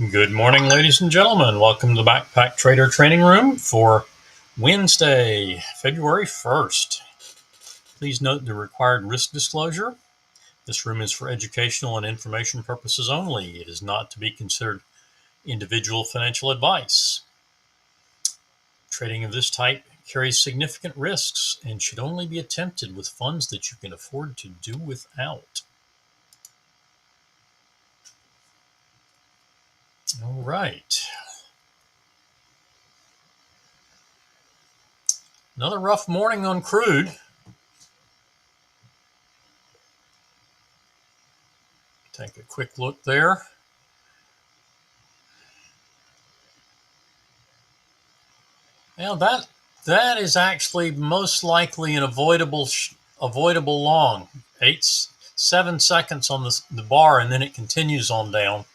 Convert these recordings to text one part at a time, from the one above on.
Good morning, ladies and gentlemen. Welcome to the Backpacktrader training room for Wednesday, February 1st. Please note the required risk disclosure. This room is for educational and information purposes only. It is not to be considered individual financial advice. Trading of this type carries significant risks and should only be attempted with funds that you can afford to do without. All right. Another rough morning on crude. Take a quick look there. Now that is actually most likely an avoidable long. 7 seconds on the bar, and then it continues on down.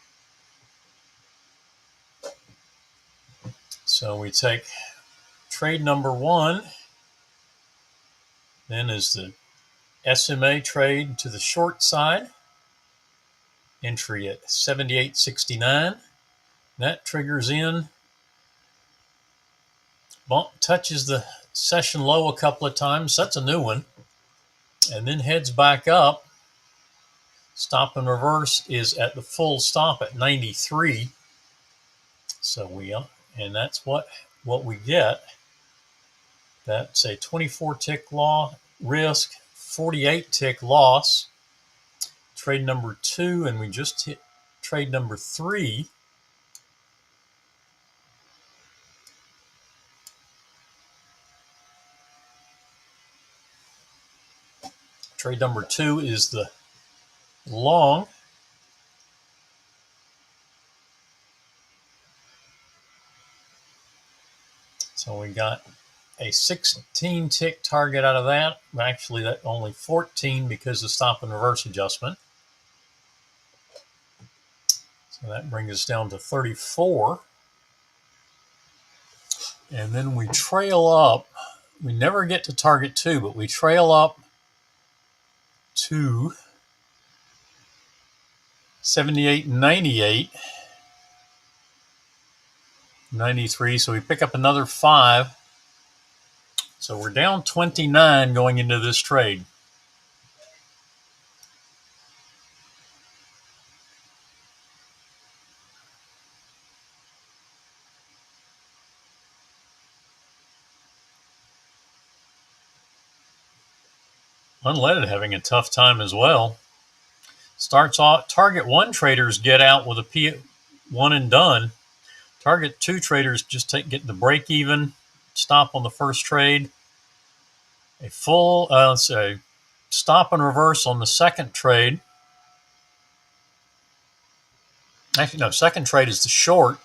So we take trade number 1, then is the SMA trade to the short side, entry at 78.69. That triggers in, touches the session low a couple of times. That's a new one, and then heads back up. Stop and reverse is at the full stop at 93. So and that's what we get. That's a 24 tick risk, 48 tick loss. Trade number 2, and we just hit trade number 3. Trade number 2 is the long. So we got a 16 tick target out of that. Actually, that only 14 because of stop and reverse adjustment. So that brings us down to 34. And then we trail up. We never get to target 2, but we trail up to 78 and 98. 93, so we pick up another 5. So we're down 29 going into this trade. Unleaded having a tough time as well. Starts off, target 1 traders get out with a P1 and done. Target 2 traders just get the break even, stop on the first trade. A full, stop and reverse on the second trade. Actually, no, second trade is the short.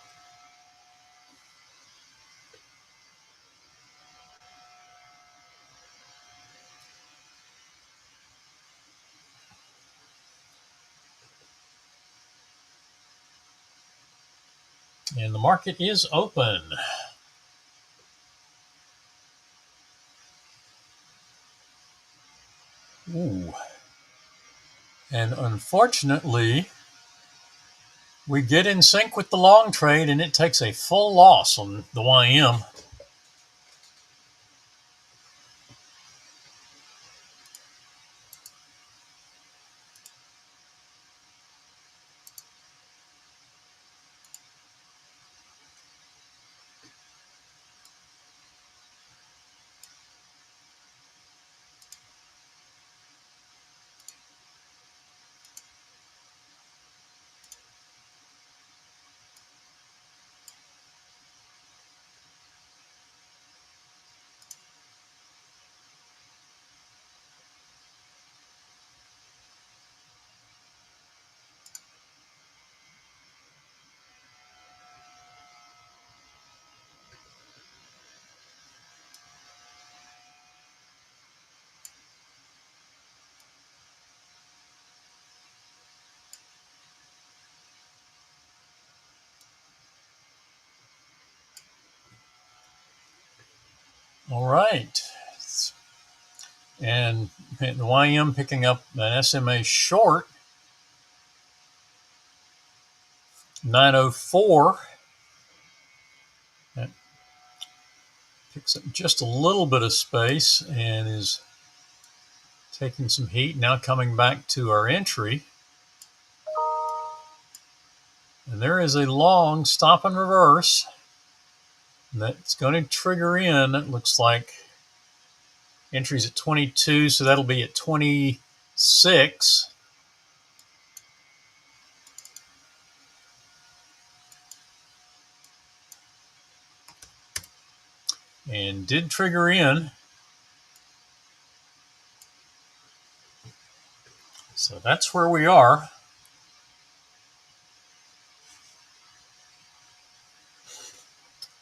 And the market is open. Ooh. And unfortunately, we get in sync with the long trade, and it takes a full loss on the YM. All right. And the YM picking up an SMA short. 904. That picks up just a little bit of space and is taking some heat. Now coming back to our entry. And there is a long stop and reverse that's going to trigger in. It looks like entry's at 22, so that'll be at 26. And did trigger in. So that's where we are.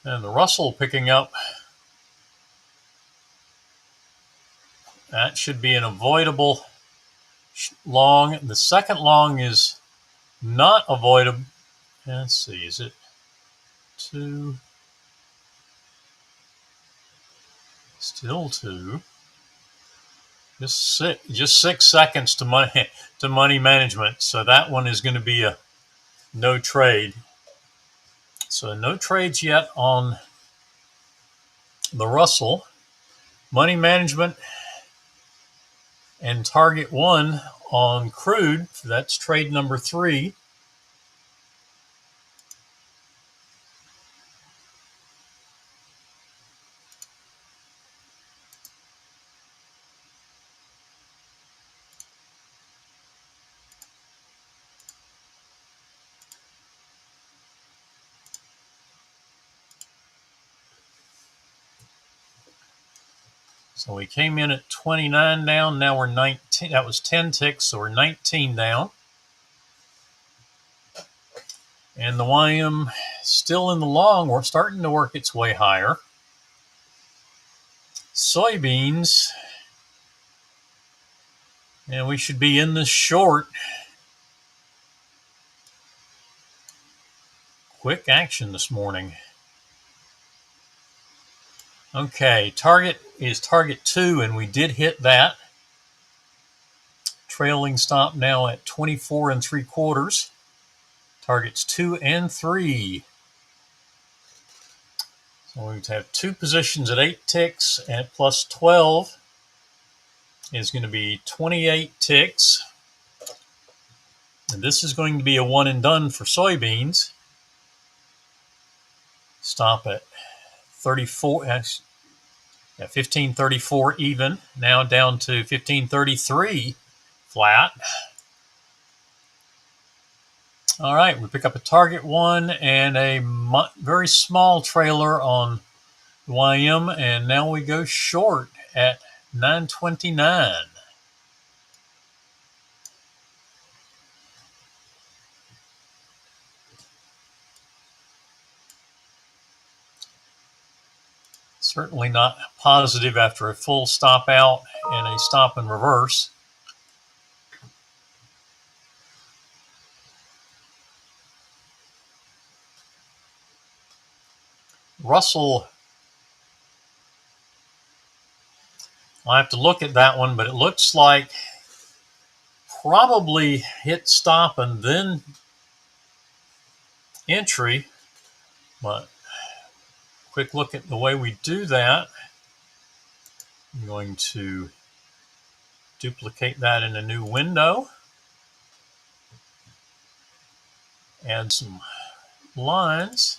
And the Russell picking up. That should be an avoidable long. The second long is not avoidable. Let's see, is it 2? Still 2. Just 6 seconds to money management. So that one is going to be a no trade. So no trades yet on the Russell. Money management and target 1 on crude. That's trade number 3. So we came in at 29 down. Now we're 19. That was 10 ticks, so we're 19 down. And the YM still in the long. We're starting to work its way higher. Soybeans. And we should be in the short. Quick action this morning. Okay, target is target 2, and we did hit that. Trailing stop now at 24 3/4. Targets 2 and 3. So we have 2 positions at 8 ticks, and plus 12 is going to be 28 ticks. And this is going to be a one and done for soybeans. Stop at 34. 1534 even. Now down to 1533 flat. All right, we pick up a target 1 and a very small trailer on YM, and now we go short at 929. Certainly not positive after a full stop out and a stop and reverse. Russell, I'll have to look at that one, but it looks like probably hit stop and then entry. But quick look at the way we do that. I'm going to duplicate that in a new window. Add some lines.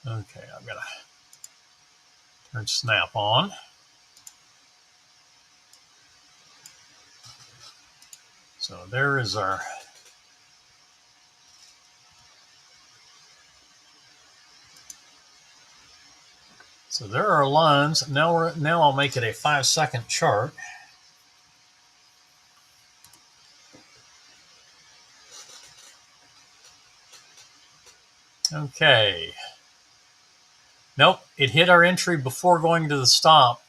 Okay, I've got to turn snap on. So there is our there are lines. Now I'll make it a 5-second chart. Okay. Nope, it hit our entry before going to the stop.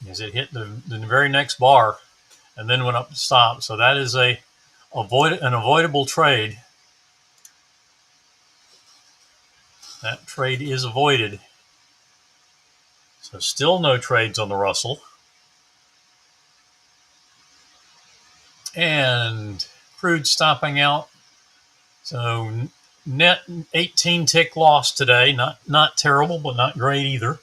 As it hit the very next bar and then went up to stop. So that is an avoidable trade. That trade is avoided. So still no trades on the Russell. And crude stopping out. So net 18 tick loss today. Not terrible, but not great either.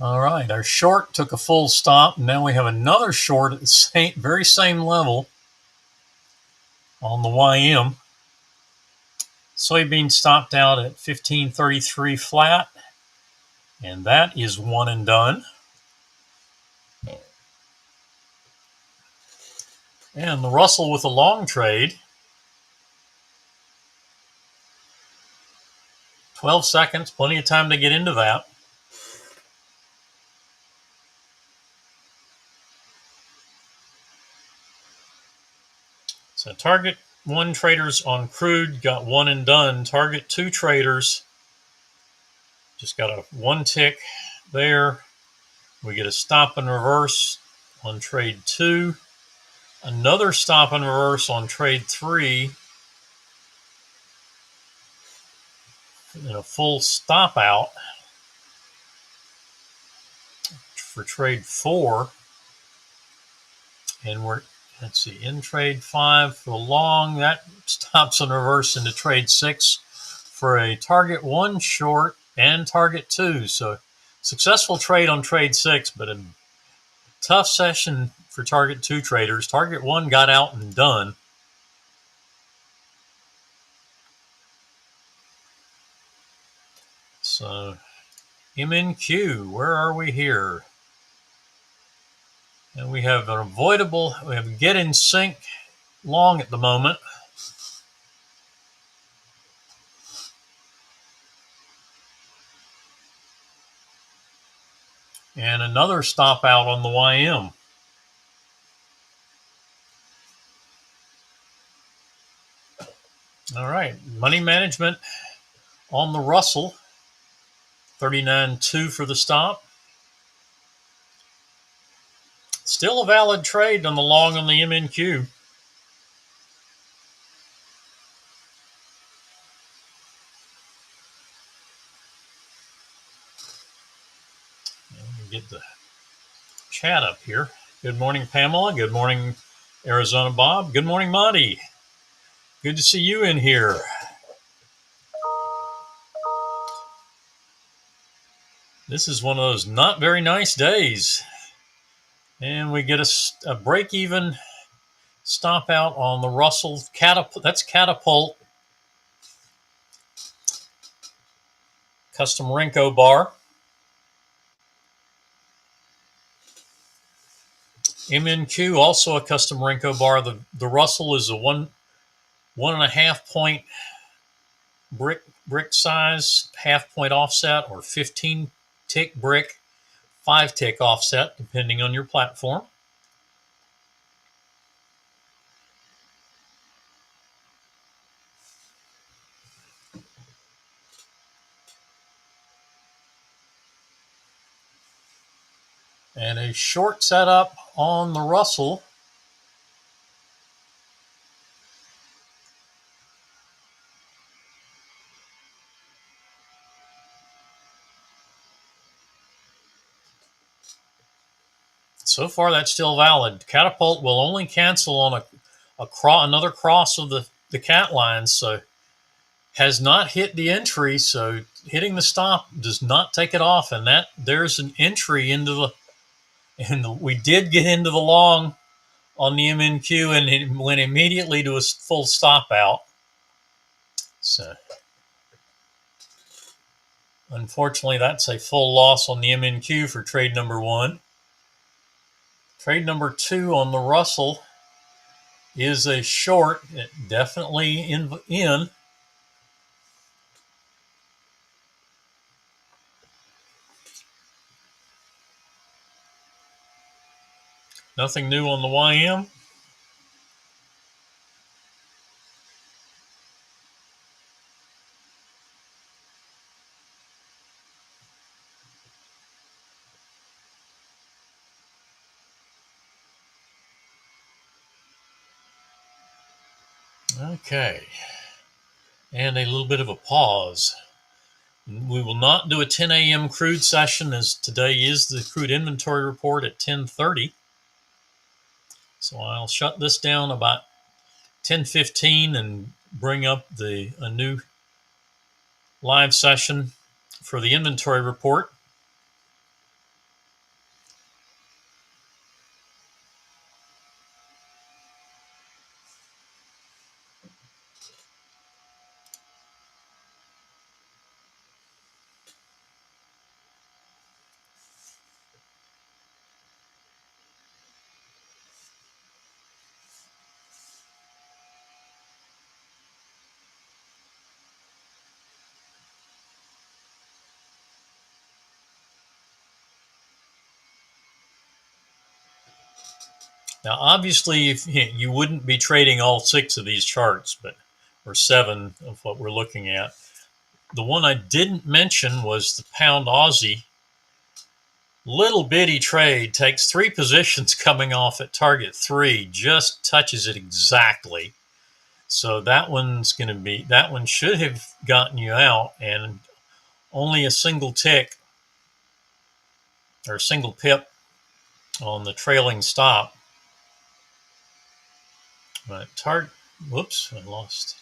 All right, our short took a full stop. Now we have another short at the very same level on the YM. Soybean stopped out at 1533 flat, and that is one and done. And the Russell with a long trade. 12 seconds, plenty of time to get into that. So target 1 traders on crude got one and done. Target 2 traders just got a 1 tick there. We get a stop and reverse on trade 2. Another stop and reverse on trade 3. And a full stop out for trade 4. And let's see, in trade 5 for long. That stops and reverse into trade 6 for a target 1 short and target 2. So successful trade on trade 6, but a tough session for target 2 traders. Target 1 got out and done. So MNQ, where are we here? And we have we have get in sync long at the moment. And another stop out on the YM. All right, money management on the Russell. 39.2 for the stop. Still a valid trade on the long on the MNQ. Get the chat up here. Good morning, Pamela. Good morning, Arizona Bob. Good morning, Monty. Good to see you in here. This is one of those not very nice days. And we get a break-even stop out on the Russell. That's Catapult. Custom Renko bar. MNQ, also a custom Renko bar. The Russell is a 1.5 point brick size, half point offset, or 15 tick brick, 5 tick offset, depending on your platform. And a short setup on the Russell. So far, that's still valid. Catapult will only cancel on another cross of the cat lines, so has not hit the entry. So hitting the stop does not take it off, and there's an entry into we did get into the long on the MNQ, and it went immediately to a full stop out. So unfortunately, that's a full loss on the MNQ for trade number 1. Trade number 2 on the Russell is a short, definitely in. Nothing new on the YM. Okay, and a little bit of a pause. We will not do a 10 a.m. crude session, as today is the crude inventory report at 10:30. So I'll shut this down about 10:15 and bring up a new live session for the inventory report. Now, obviously, if you wouldn't be trading all 6 of these charts, or 7 of what we're looking at. The one I didn't mention was the pound Aussie. Little bitty trade, takes 3 positions coming off at target 3, just touches it exactly. So that one should have gotten you out, and only a single tick or a single pip on the trailing stop. But whoops, I lost.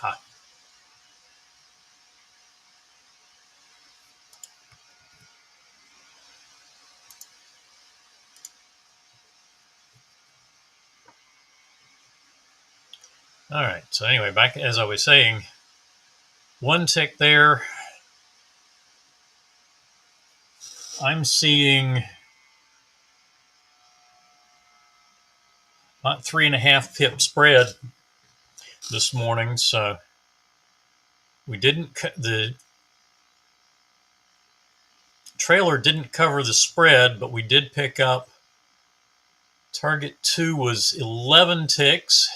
Ah. All right, so anyway, back as I was saying, one tick there. I'm seeing about 3.5 pip spread this morning, so we didn't the trailer didn't cover the spread, but we did pick up. Target 2 was 11 ticks.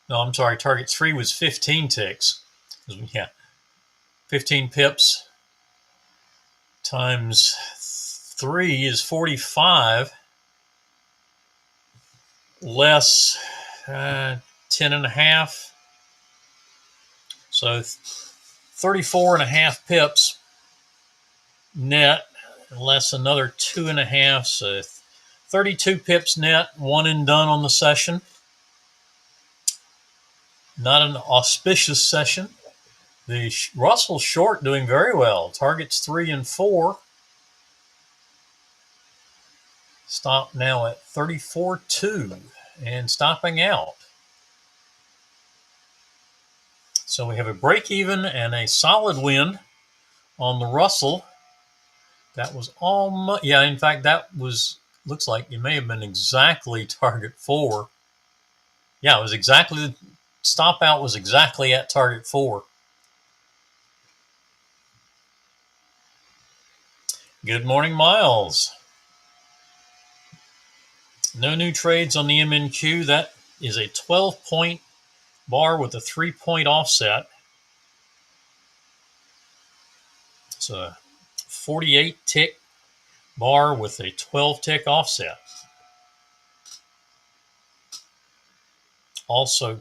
No, I'm sorry, target 3 was 15 ticks. Yeah, 15 pips times 3 is 45, less 10.5. So 34.5 pips net, less another 2.5. So 32 pips net, one and done on the session. Not an auspicious session. The Russell short doing very well. Targets 3 and 4. Stop now at 34.2 and stopping out. So we have a break even and a solid win on the Russell. That was almost, yeah, in fact, looks like it may have been exactly target 4. Yeah, it was exactly, stop out was exactly at target 4. Good morning, Miles. No new trades on the MNQ. That is a 12-point bar with a 3-point offset. It's a 48-tick bar with a 12-tick offset. Also,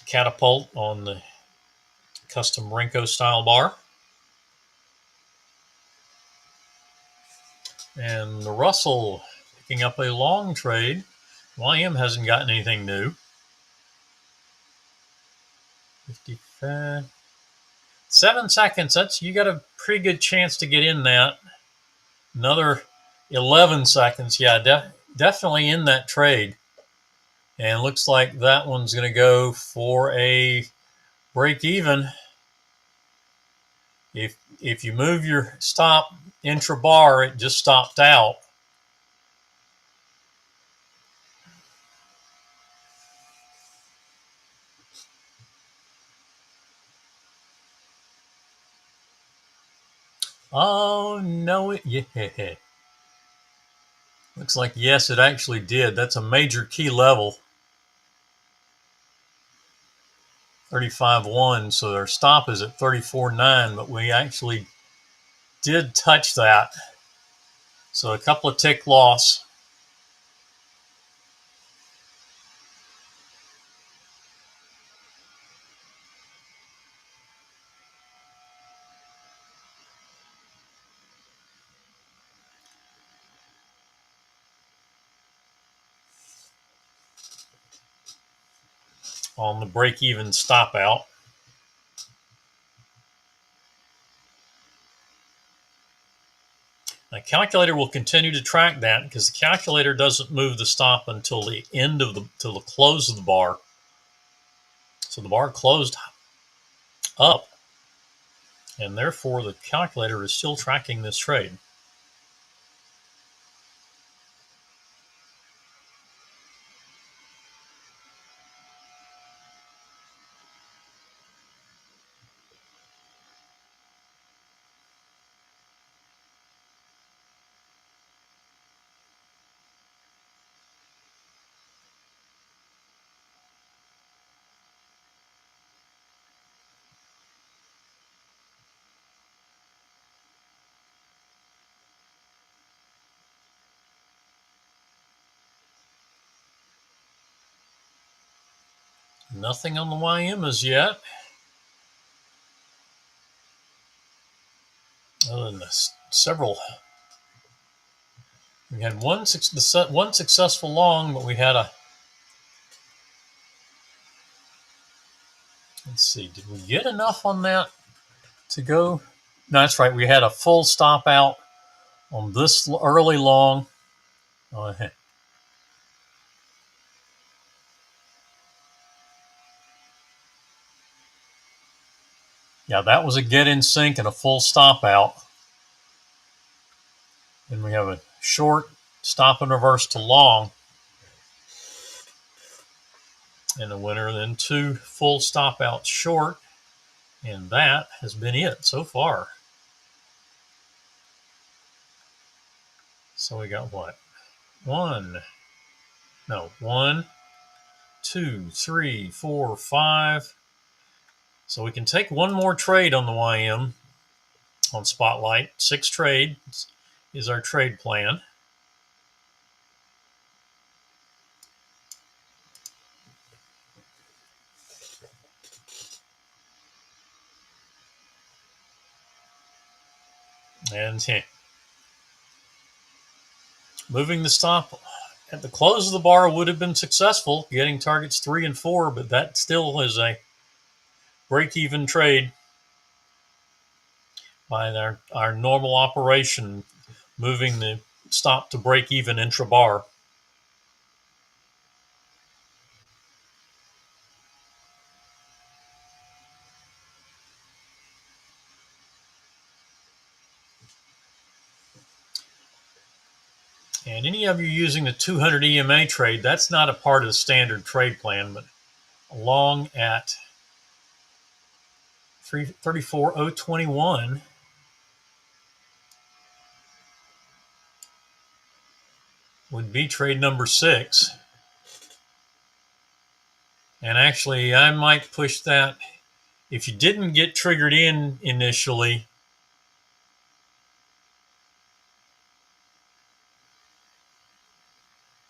catapult on the custom Renko style bar. And the Russell picking up a long trade. YM hasn't gotten anything new. 55. 7 seconds. You got a pretty good chance to get in that. Another 11 seconds. Yeah, definitely in that trade. And looks like that one's going to go for a break even. If you move your stop intra bar, it just stopped out. Oh, no, yeah. Looks like, yes, it actually did. That's a major key level. 35.1, so our stop is at 34.9, but we actually did touch that. So a couple of tick loss. On the break-even stop out. The calculator will continue to track that because the calculator doesn't move the stop until the end of till the close of the bar. So the bar closed up, and therefore the calculator is still tracking this trade. Nothing on the YM as yet. Other than several. We had one successful long, but we had a. Let's see, did we get enough on that to go? No, that's right. We had a full stop out on this early long. Oh, yeah, that was a get in sync and a full stop out. Then we have a short stop and reverse to long in the winner, then two full stop outs short, and that has been it so far. So we got what? One, 2, 3, 4, 5. So we can take one more trade on the YM on Spotlight. 6 trades is our trade plan. And moving the stop at the close of the bar would have been successful, getting targets 3 and 4, but that still is a break-even trade by our normal operation, moving the stop to break-even intra-bar. And any of you using the 200 EMA trade, that's not a part of the standard trade plan, but along at 34,021 would be trade number 6. And actually, I might push that. If you didn't get triggered in initially,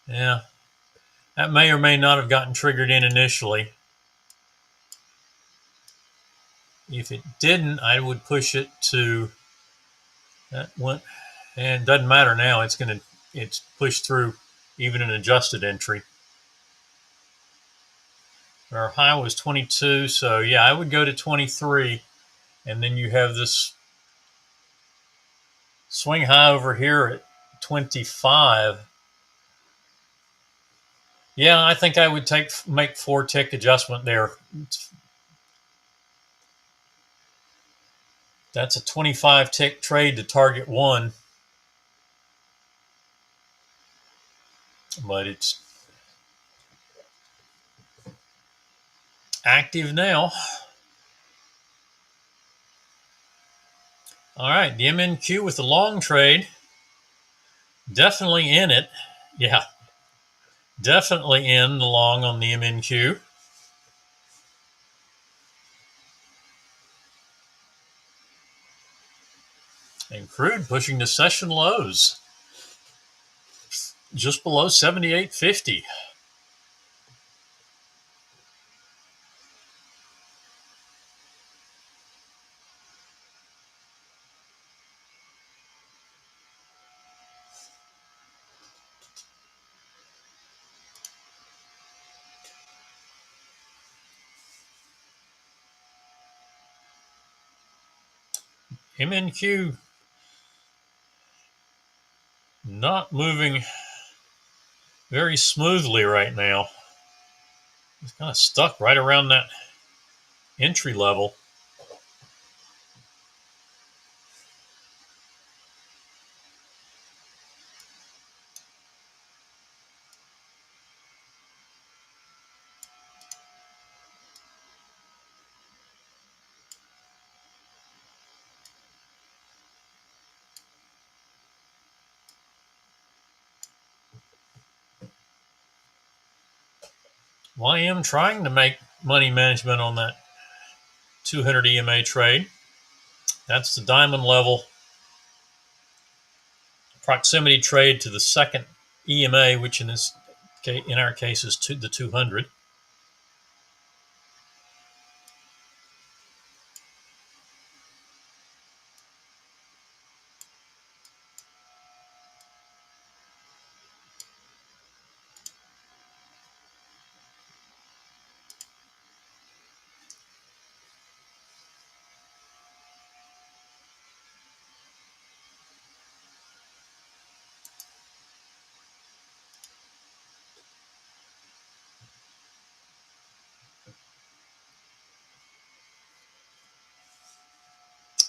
yeah, that may or may not have gotten triggered in initially. If it didn't, I would push it to that one, and it doesn't matter now. It's pushed through even an adjusted entry. Our high was 22, so yeah, I would go to 23, and then you have this swing high over here at 25. Yeah, I think I would make 4 tick adjustment there. That's a 25 tick trade to target 1, but it's active now. All right, the MNQ with the long trade, definitely in it. Yeah, definitely in the long on the MNQ. And crude pushing to session lows, just below 78.50. MNQ not moving very smoothly right now. It's kind of stuck right around that entry level. YM trying to make money management on that 200 EMA trade. That's the diamond level proximity trade to the second EMA, which in our case is the 200.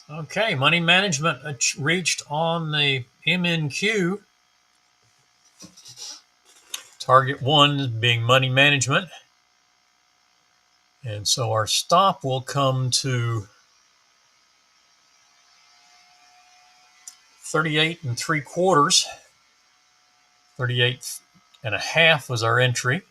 Okay, money management reached on the MNQ. Target 1 being money management. And so our stop will come to 38 3/4. 38 1/2 was our entry.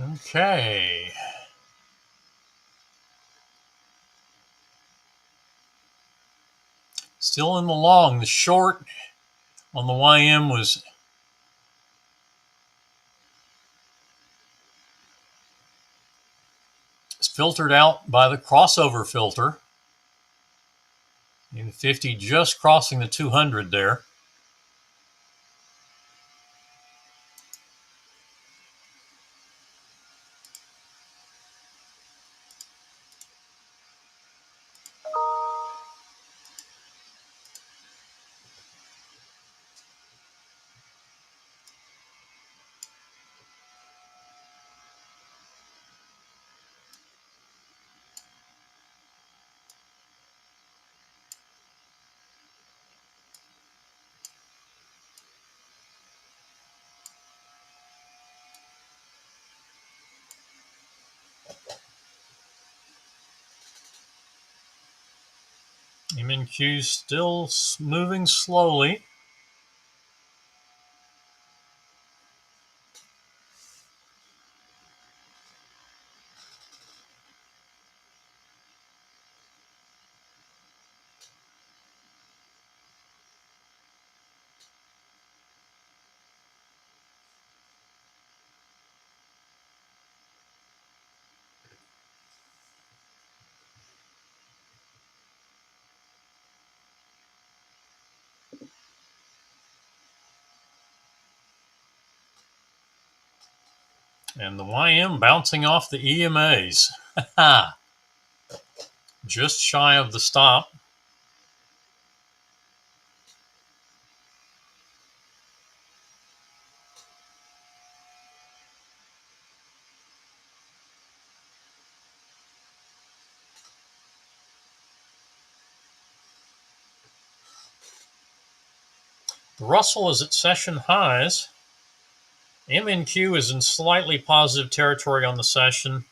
Okay. Still in the long. The short on the YM was filtered out by the crossover filter. In 50 just crossing the 200 there. MNQ still moving slowly. And the YM bouncing off the EMAs. Just shy of the stop. The Russell is at session highs. MNQ is in slightly positive territory on the session.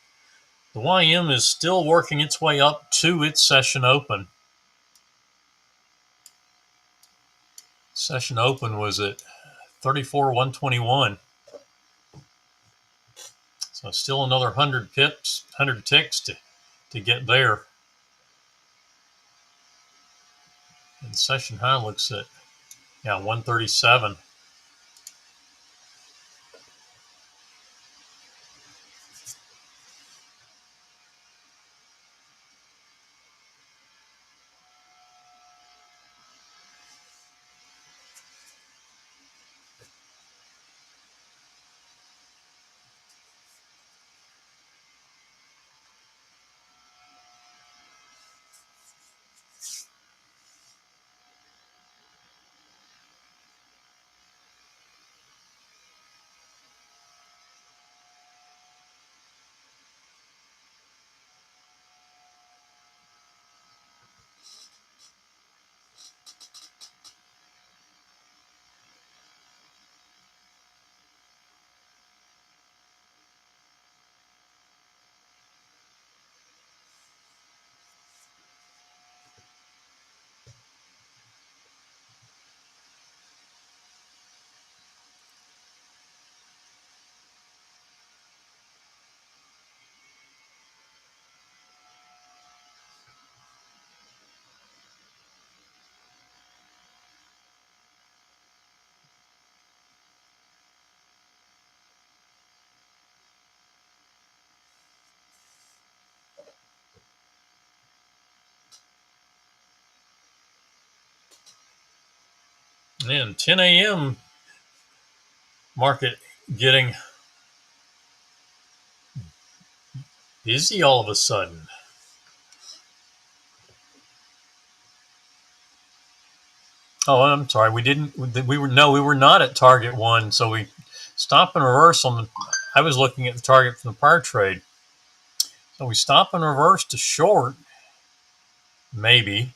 The YM is still working its way up to its session open. Session open was at 34,121. So still another 100 pips, 100 ticks to get there. And the session high looks at, 137. And 10 a.m. market getting busy all of a sudden. Oh, I'm sorry. We were not at target one. So we stop and reverse on the, I was looking at the target from the prior trade. So we stop and reverse to short, maybe.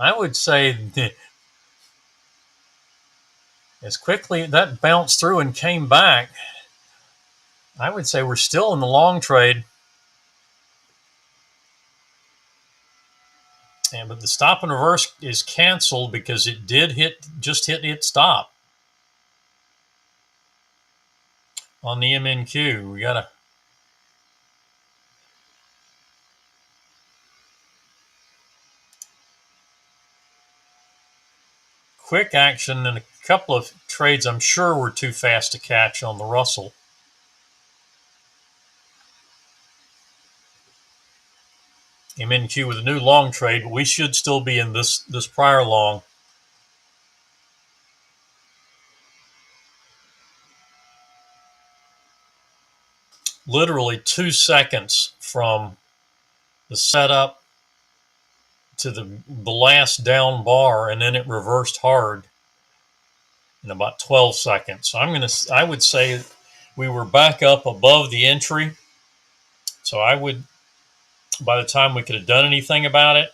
I would say that as quickly that bounced through and came back, I would say we're still in the long trade. But the stop and reverse is canceled because it did just hit its stop on the MNQ. We got a quick action and a couple of trades I'm sure were too fast to catch on the Russell. MNQ with a new long trade, but we should still be in this prior long. Literally 2 seconds from the setup to the last down bar, and then it reversed hard in about 12 seconds. So I would say we were back up above the entry. So by the time we could have done anything about it,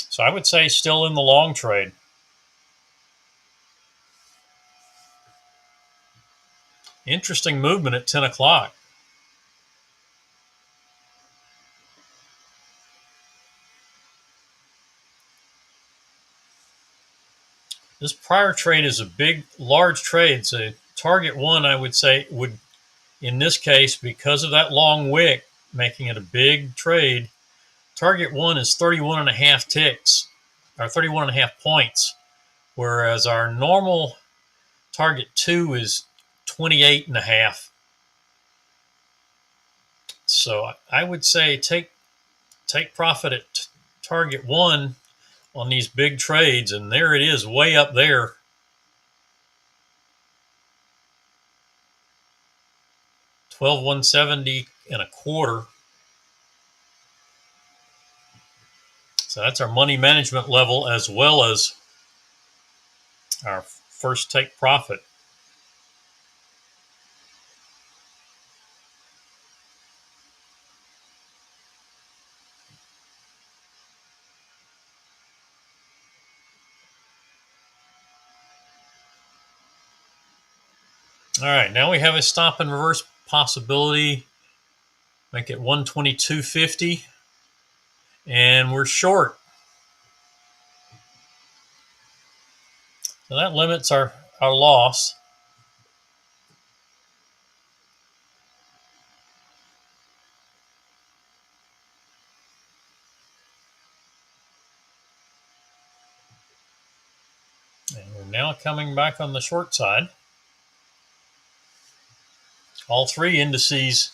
so I would say still in the long trade. Interesting movement at 10 o'clock. This prior trade is a big, large trade. So target one, I would say, would, in this case, because of that long wick, making it a big trade, target one is 31.5 ticks, or 31.5 points, whereas our normal target two is 28.5. So I would say take profit at target 1 on these big trades, and there it is way up there. $12,170.25. So that's our money management level as well as our first take profit. All right, now we have a stop and reverse possibility. Make it 122.50, and we're short. So that limits our loss. And we're now coming back on the short side. All three indices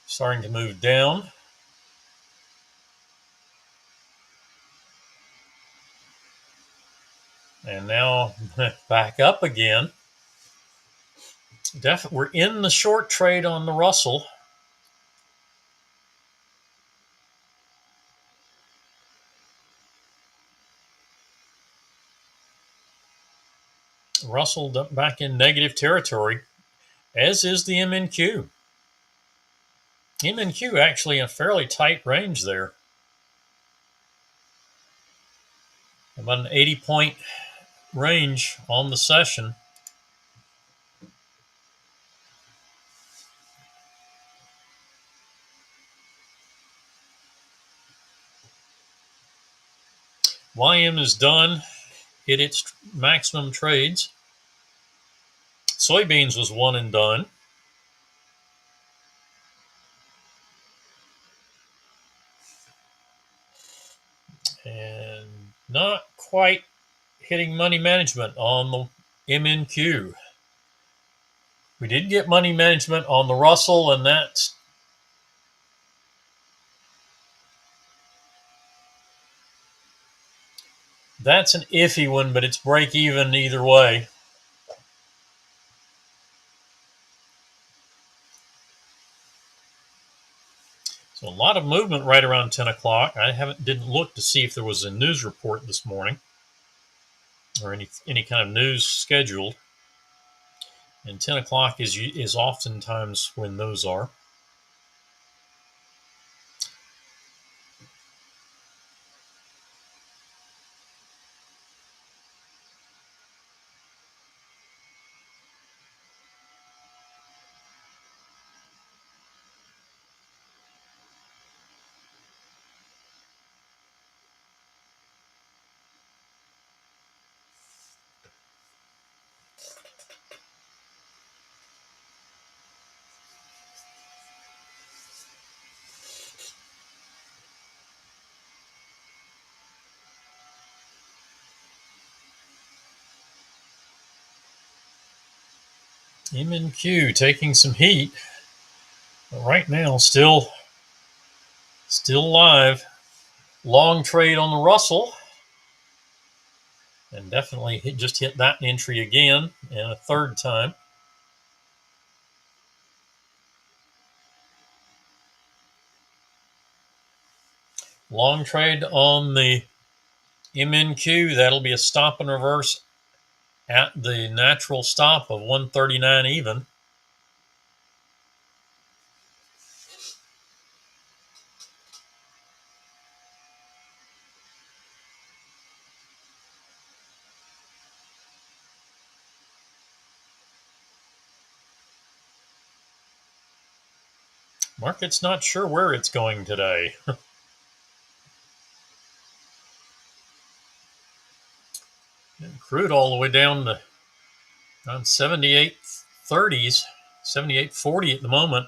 starting to move down. And now back up again. We're in the short trade on the Russell. Russell back in negative territory, as is the MNQ. MNQ actually in a fairly tight range there. About an 80-point range on the session. YM is done, hit its maximum trades. Soybeans was one and done. And not quite hitting money management on the MNQ. We did get money management on the Russell, and that's an iffy one, but it's break even either way. So a lot of movement right around 10 o'clock. I didn't look to see if there was a news report this morning or any kind of news scheduled. And 10 o'clock is oftentimes when those are. MNQ taking some heat, but right now still live. Long trade on the Russell, and definitely just hit that entry again and a third time. Long trade on the MNQ. That'll be a stop and reverse at the natural stop of 139 even. Market's not sure where it's going today. Crude all the way down to around 78.30s, 78.40 at the moment.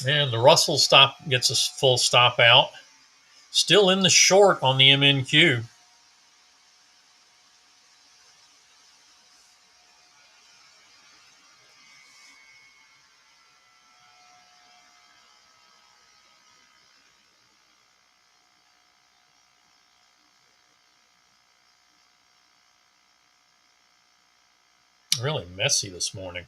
And the Russell stop gets a full stop out. Still in the short on the MNQ. Really messy this morning.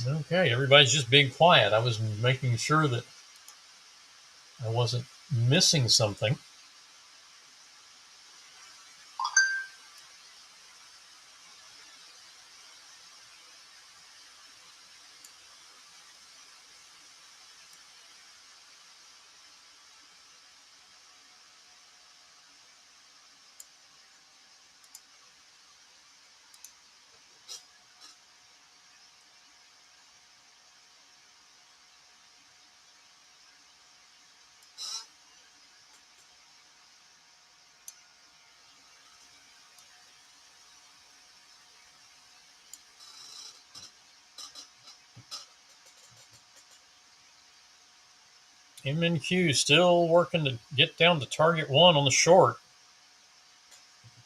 Okay, everybody's just being quiet. I was making sure that I wasn't missing something. MNQ still working to get down to target 1 on the short.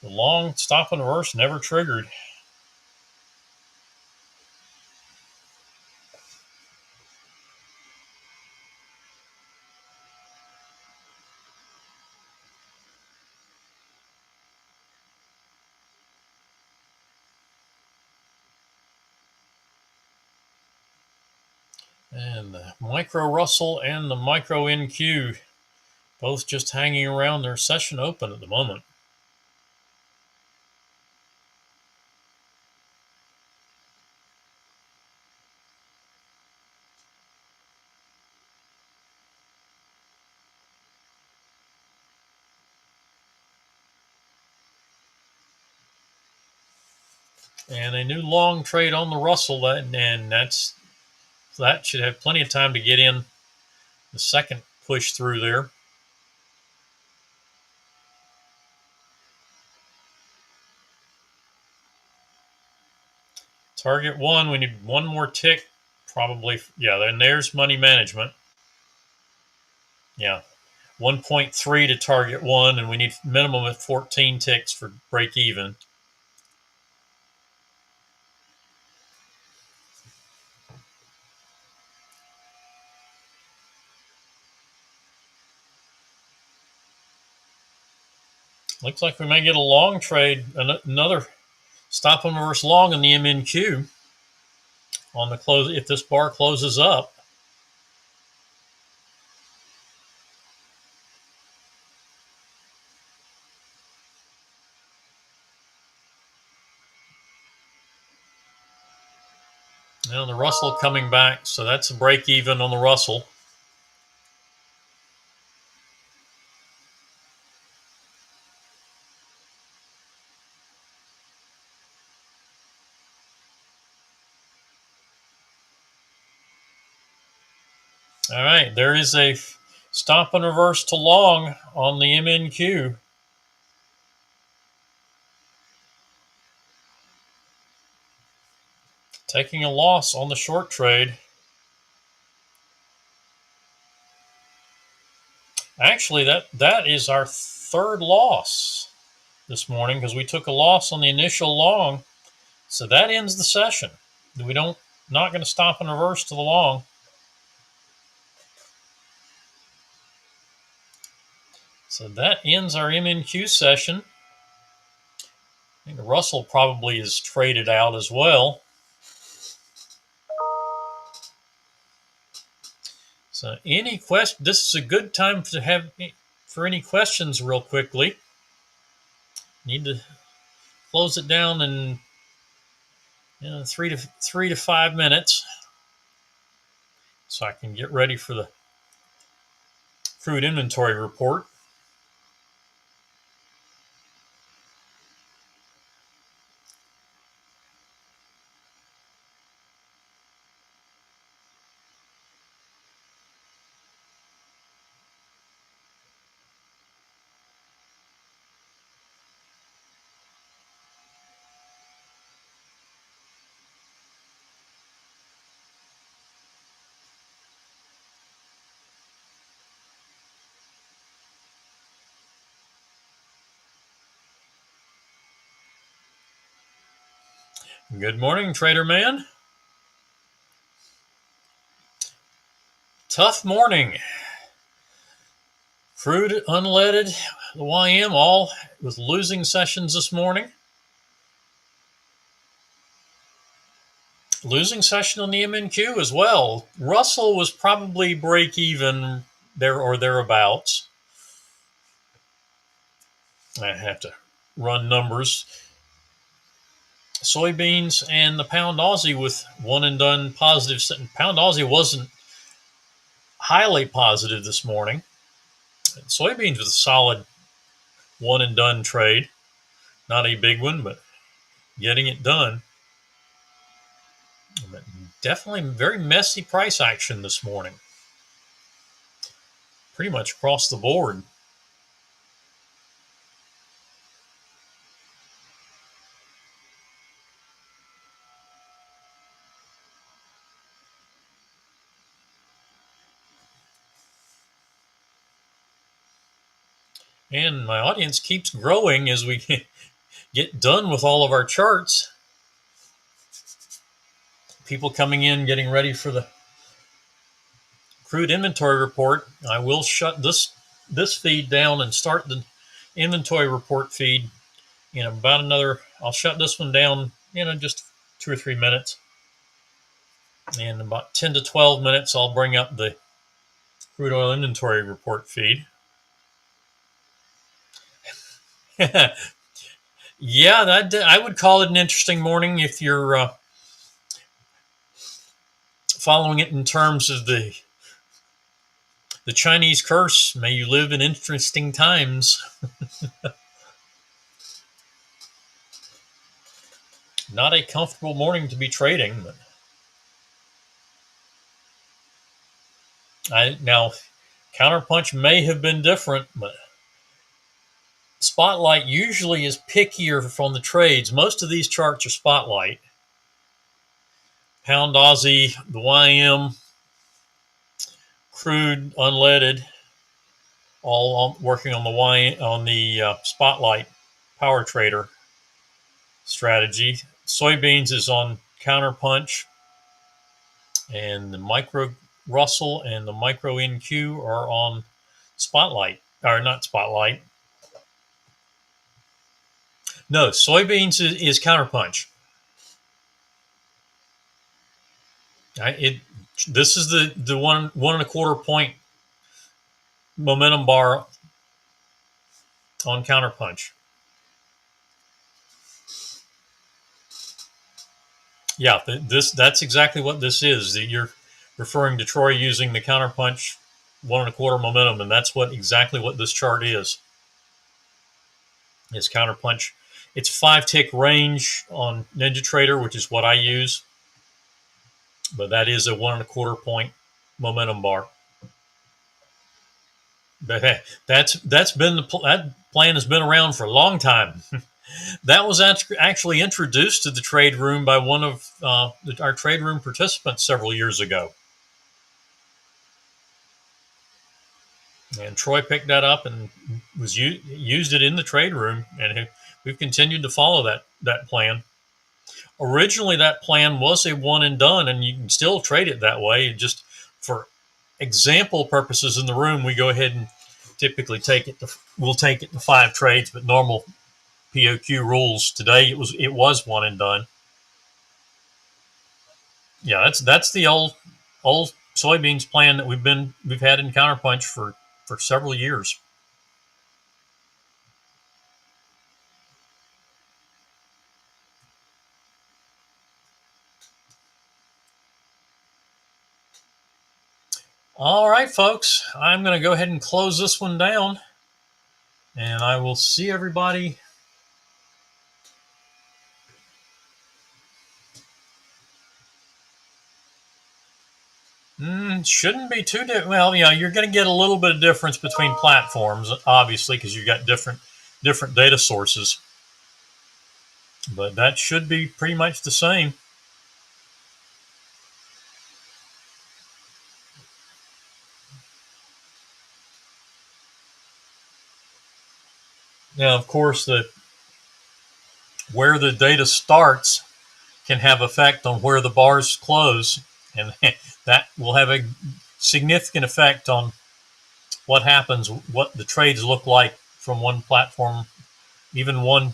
The long stop and reverse never triggered. And the micro Russell and the micro NQ both just hanging around their session open at the moment. And a new long trade on the Russell, and that should have plenty of time to get in the second push through there. Target 1, we need one more tick, probably. Yeah, then there's money management. Yeah, 1.3 to target 1, and we need minimum of 14 ticks for break even. Looks like we may get a long trade, another stop and reverse long in the MNQ on the close if this bar closes up. Now the Russell coming back, so that's a break even on the Russell. All right, there is a stop and reverse to long on the MNQ. Taking a loss on the short trade. Actually, that is our third loss this morning because we took a loss on the initial long. So that ends the session. We not going to stop and reverse to the long. So that ends our MNQ session. I think Russell probably is traded out as well. So any question? This is a good time to have for any questions real quickly. Need to close it down in 3 to 5 minutes, so I can get ready for the crude inventory report. Good morning, Trader Man. Tough morning. Crude, unleaded, the YM all with losing sessions this morning. Losing session on the MNQ as well. Russell was probably break even there or thereabouts. I have to run numbers. Soybeans and the pound Aussie with one and done positive. Pound Aussie wasn't highly positive this morning. Soybeans with a solid one and done trade. Not a big one, but getting it done. But definitely very messy price action this morning. Pretty much across the board. And my audience keeps growing as we get done with all of our charts. People coming in, getting ready for the crude inventory report. I will shut this feed down and start the inventory report feed in about another. I'll shut this one down in just 2 or 3 minutes. In about 10 to 12 minutes, I'll bring up the crude oil inventory report feed. Yeah, I would call it an interesting morning if you're following it in terms of the Chinese curse. May you live in interesting times. Not a comfortable morning to be trading, but now counterpunch may have been different, but Spotlight usually is pickier from the trades. Most of these charts are Spotlight. Pound Aussie, the YM, crude, unleaded, all working on the Spotlight power trader strategy. Soybeans is on counterpunch, and the micro Russell and the micro NQ are on Spotlight, or not Spotlight. No, soybeans is counterpunch. This is the 1.25 point momentum bar on counterpunch. Yeah, that's exactly what this is. You're referring to Troy using the counterpunch 1.25 momentum, and that's exactly what this chart is. It's counterpunch. It's 5-tick range on NinjaTrader, which is what I use, but that is a 1.25 point momentum bar. But hey, that's been that plan has been around for a long time. That was actually introduced to the trade room by one of our trade room participants several years ago. And Troy picked that up and used it in the trade room, and we've continued to follow that plan. Originally, that plan was a one and done, and you can still trade it that way. Just for example purposes in the room, we go ahead and typically we'll take it to 5 trades, but normal POQ rules today it was one and done. Yeah, that's the old soybeans plan that we've had in counterpunch for several years. All right, folks, I'm going to go ahead and close this one down, and I will see everybody. Shouldn't be too well. Yeah, you're going to get a little bit of difference between platforms, obviously, because you've got different data sources. But that should be pretty much the same. Now, of course, where the data starts can have effect on where the bars close, and that will have a significant effect on what happens, what the trades look like from one platform, even one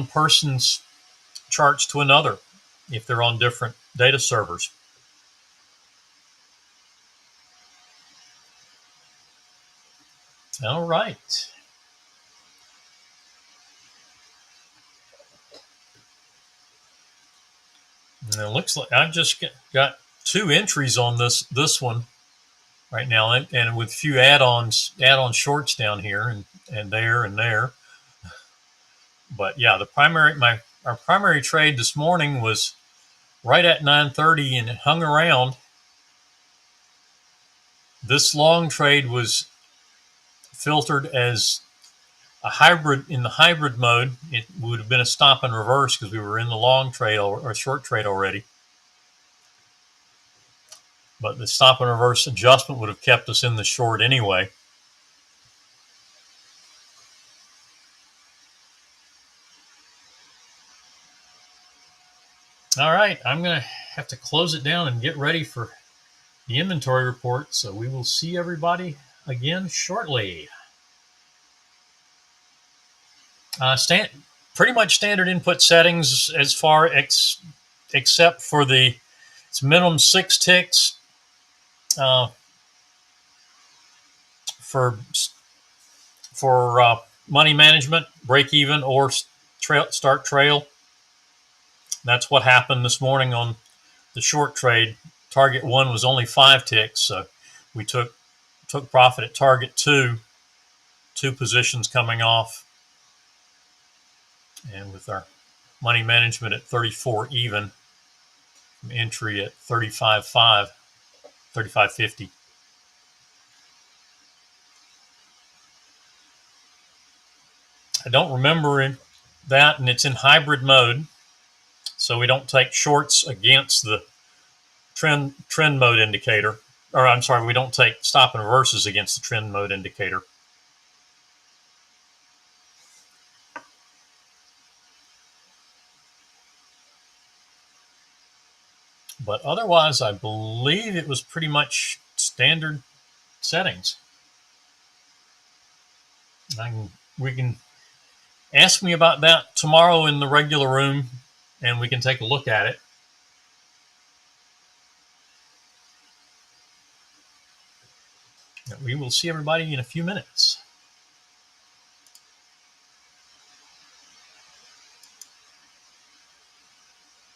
person's charts to another, if they're on different data servers. All right. And it looks like I've just got 2 entries on this one right now, and with a few add-on shorts down here and there. But yeah, our primary trade this morning was right at 9:30, and it hung around. This long trade was filtered as a hybrid. In the hybrid mode, it would have been a stop and reverse because we were in the long trade or short trade already. But the stop and reverse adjustment would have kept us in the short anyway. All right, I'm going to have to close it down and get ready for the inventory report. So we will see everybody again shortly. Pretty much standard input settings as far except for it's minimum 6 ticks for money management, break even, or start trail. That's what happened this morning on the short trade. Target 1 was only 5 ticks, so we took profit at target 2 positions coming off, and with our money management at 34 even, entry at 35.5, 35.50. I don't remember that, and it's in hybrid mode, so we don't take shorts against the trend mode indicator. Or I'm sorry, we don't take stop and reverses against the trend mode indicator. But otherwise, I believe it was pretty much standard settings. We can ask me about that tomorrow in the regular room, and we can take a look at it. We will see everybody in a few minutes.